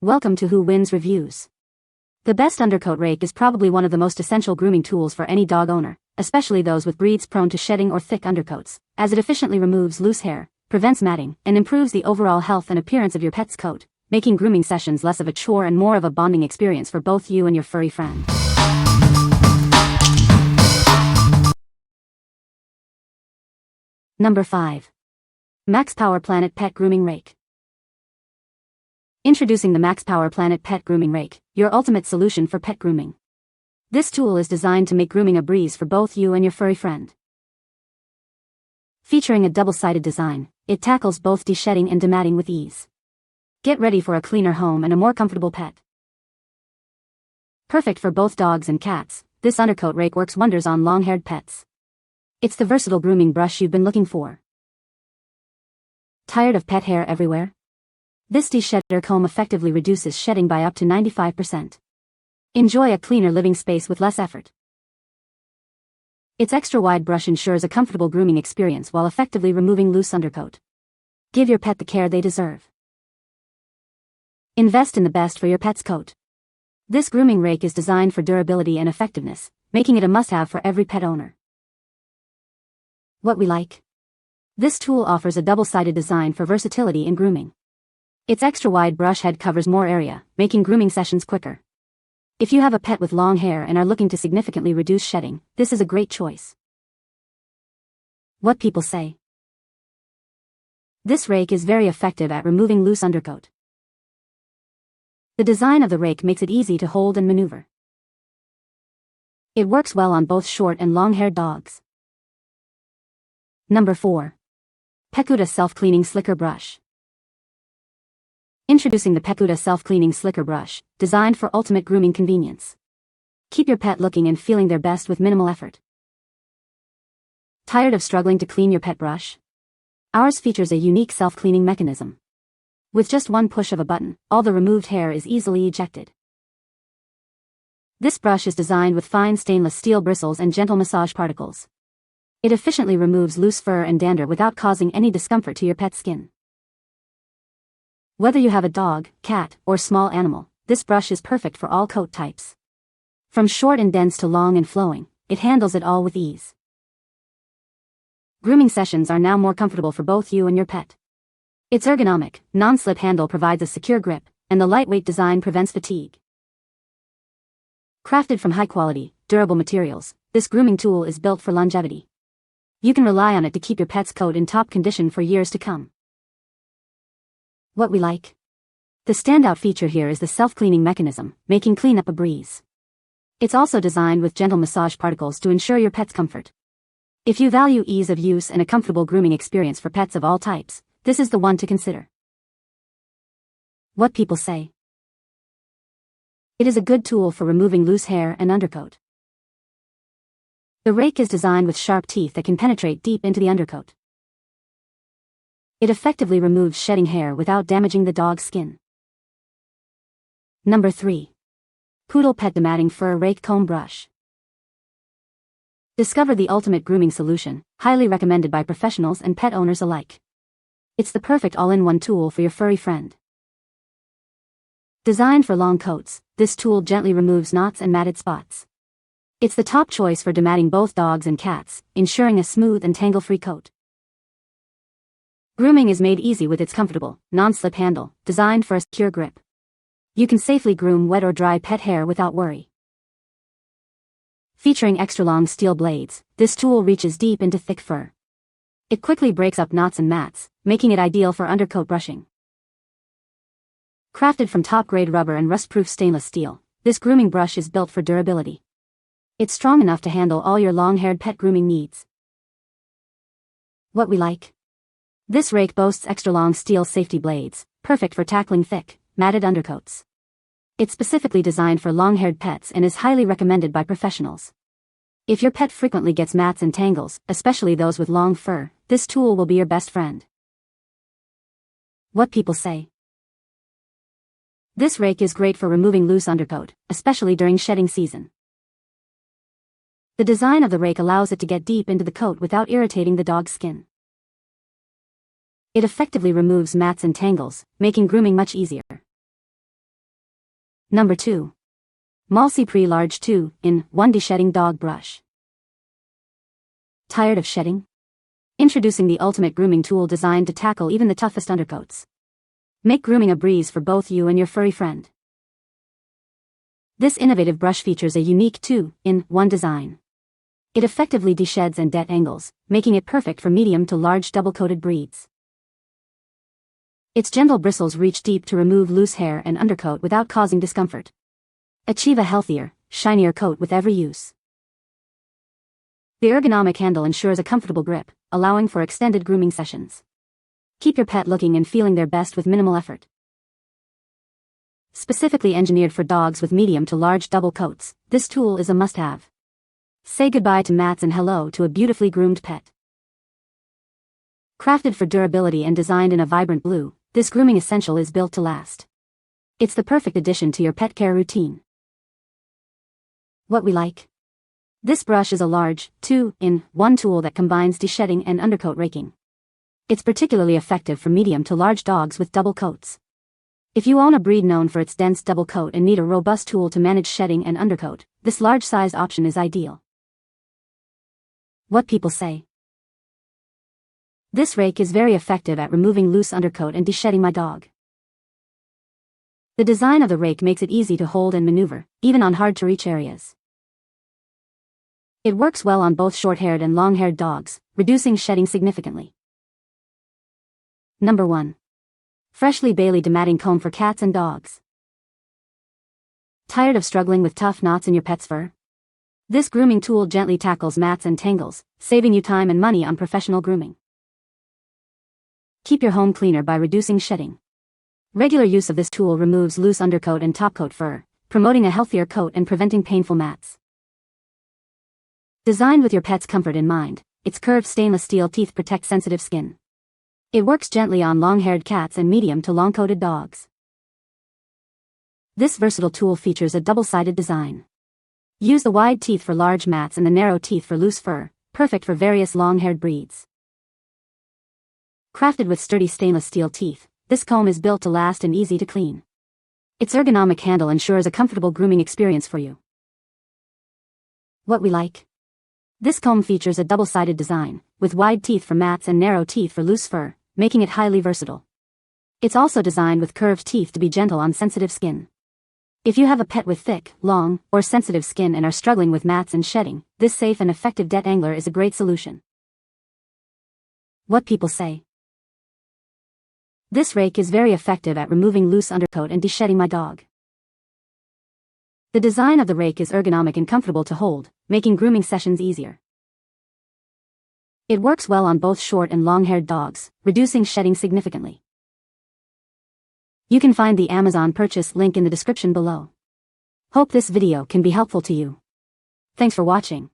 Welcome to Who Wins Reviews. The best undercoat rake is probably one of the most essential grooming tools for any dog owner, especially those with breeds prone to shedding or thick undercoats, as it efficiently removes loose hair, prevents matting, and improves the overall health and appearance of your pet's coat, making grooming sessions less of a chore and more of a bonding experience for both you and your furry friend. Number 5. Maxpower Planet Pet Grooming Rake. Introducing the Maxpower Planet Pet Grooming Rake, your ultimate solution for pet grooming. This tool is designed to make grooming a breeze for both you and your furry friend. Featuring a double-sided design, it tackles both deshedding and dematting with ease. Get ready for a cleaner home and a more comfortable pet. Perfect for both dogs and cats, this undercoat rake works wonders on long-haired pets. It's the versatile grooming brush you've been looking for. Tired of pet hair everywhere? This deshedder comb effectively reduces shedding by up to 95%. Enjoy a cleaner living space with less effort. Its extra-wide brush ensures a comfortable grooming experience while effectively removing loose undercoat. Give your pet the care they deserve. Invest in the best for your pet's coat. This grooming rake is designed for durability and effectiveness, making it a must-have for every pet owner. What we like? This tool offers a double-sided design for versatility in grooming. Its extra-wide brush head covers more area, making grooming sessions quicker. If you have a pet with long hair and are looking to significantly reduce shedding, this is a great choice. What people say. This rake is very effective at removing loose undercoat. The design of the rake makes it easy to hold and maneuver. It works well on both short and long-haired dogs. Number 4. Pecute Self-Cleaning Slicker Brush. Introducing the Pecute Self-Cleaning Slicker Brush, designed for ultimate grooming convenience. Keep your pet looking and feeling their best with minimal effort. Tired of struggling to clean your pet brush? Ours features a unique self-cleaning mechanism. With just one push of a button, all the removed hair is easily ejected. This brush is designed with fine stainless steel bristles and gentle massage particles. It efficiently removes loose fur and dander without causing any discomfort to your pet's skin. Whether you have a dog, cat, or small animal, this brush is perfect for all coat types. From short and dense to long and flowing, it handles it all with ease. Grooming sessions are now more comfortable for both you and your pet. Its ergonomic, non-slip handle provides a secure grip, and the lightweight design prevents fatigue. Crafted from high-quality, durable materials, this grooming tool is built for longevity. You can rely on it to keep your pet's coat in top condition for years to come. What we like? The standout feature here is the self-cleaning mechanism, making cleanup a breeze. It's also designed with gentle massage particles to ensure your pet's comfort. If you value ease of use and a comfortable grooming experience for pets of all types, this is the one to consider. What people say. It is a good tool for removing loose hair and undercoat. The rake is designed with sharp teeth that can penetrate deep into the undercoat. It effectively removes shedding hair without damaging the dog's skin. Number 3. Poodle Pet Dematting Fur Rake Comb Brush. Discover the ultimate grooming solution, highly recommended by professionals and pet owners alike. It's the perfect all-in-one tool for your furry friend. Designed for long coats, this tool gently removes knots and matted spots. It's the top choice for dematting both dogs and cats, ensuring a smooth and tangle-free coat. Grooming is made easy with its comfortable, non-slip handle, designed for a secure grip. You can safely groom wet or dry pet hair without worry. Featuring extra-long steel blades, this tool reaches deep into thick fur. It quickly breaks up knots and mats, making it ideal for undercoat brushing. Crafted from top-grade rubber and rust-proof stainless steel, this grooming brush is built for durability. It's strong enough to handle all your long-haired pet grooming needs. What we like? This rake boasts extra-long steel safety blades, perfect for tackling thick, matted undercoats. It's specifically designed for long-haired pets and is highly recommended by professionals. If your pet frequently gets mats and tangles, especially those with long fur, this tool will be your best friend. What people say. This rake is great for removing loose undercoat, especially during shedding season. The design of the rake allows it to get deep into the coat without irritating the dog's skin. It effectively removes mats and tangles, making grooming much easier. Number 2. MalsiPree Large 2-in-1 Deshedding Dog Brush. Tired of shedding? Introducing the ultimate grooming tool designed to tackle even the toughest undercoats. Make grooming a breeze for both you and your furry friend. This innovative brush features a unique 2-in-1 design. It effectively desheds and detangles, making it perfect for medium to large double-coated breeds. Its gentle bristles reach deep to remove loose hair and undercoat without causing discomfort. Achieve a healthier, shinier coat with every use. The ergonomic handle ensures a comfortable grip, allowing for extended grooming sessions. Keep your pet looking and feeling their best with minimal effort. Specifically engineered for dogs with medium to large double coats, this tool is a must-have. Say goodbye to mats and hello to a beautifully groomed pet. Crafted for durability and designed in a vibrant blue, this grooming essential is built to last. It's the perfect addition to your pet care routine. What we like? This brush is a large, 2-in-1 tool that combines deshedding and undercoat raking. It's particularly effective for medium to large dogs with double coats. If you own a breed known for its dense double coat and need a robust tool to manage shedding and undercoat, this large-sized option is ideal. What people say. This rake is very effective at removing loose undercoat and deshedding my dog. The design of the rake makes it easy to hold and maneuver, even on hard-to-reach areas. It works well on both short-haired and long-haired dogs, reducing shedding significantly. Number 1. Freshly Bailey Dematting Comb for cats and dogs. Tired of struggling with tough knots in your pet's fur? This grooming tool gently tackles mats and tangles, saving you time and money on professional grooming. Keep your home cleaner by reducing shedding. Regular use of this tool removes loose undercoat and topcoat fur, promoting a healthier coat and preventing painful mats. Designed with your pet's comfort in mind, its curved stainless steel teeth protect sensitive skin. It works gently on long-haired cats and medium to long-coated dogs. This versatile tool features a double-sided design. Use the wide teeth for large mats and the narrow teeth for loose fur, perfect for various long-haired breeds. Crafted with sturdy stainless steel teeth, this comb is built to last and easy to clean. Its ergonomic handle ensures a comfortable grooming experience for you. What we like? This comb features a double-sided design, with wide teeth for mats and narrow teeth for loose fur, making it highly versatile. It's also designed with curved teeth to be gentle on sensitive skin. If you have a pet with thick, long, or sensitive skin and are struggling with mats and shedding, this safe and effective detangler is a great solution. What people say. This rake is very effective at removing loose undercoat and deshedding my dog. The design of the rake is ergonomic and comfortable to hold, making grooming sessions easier. It works well on both short and long-haired dogs, reducing shedding significantly. You can find the Amazon purchase link in the description below. Hope this video can be helpful to you. Thanks for watching.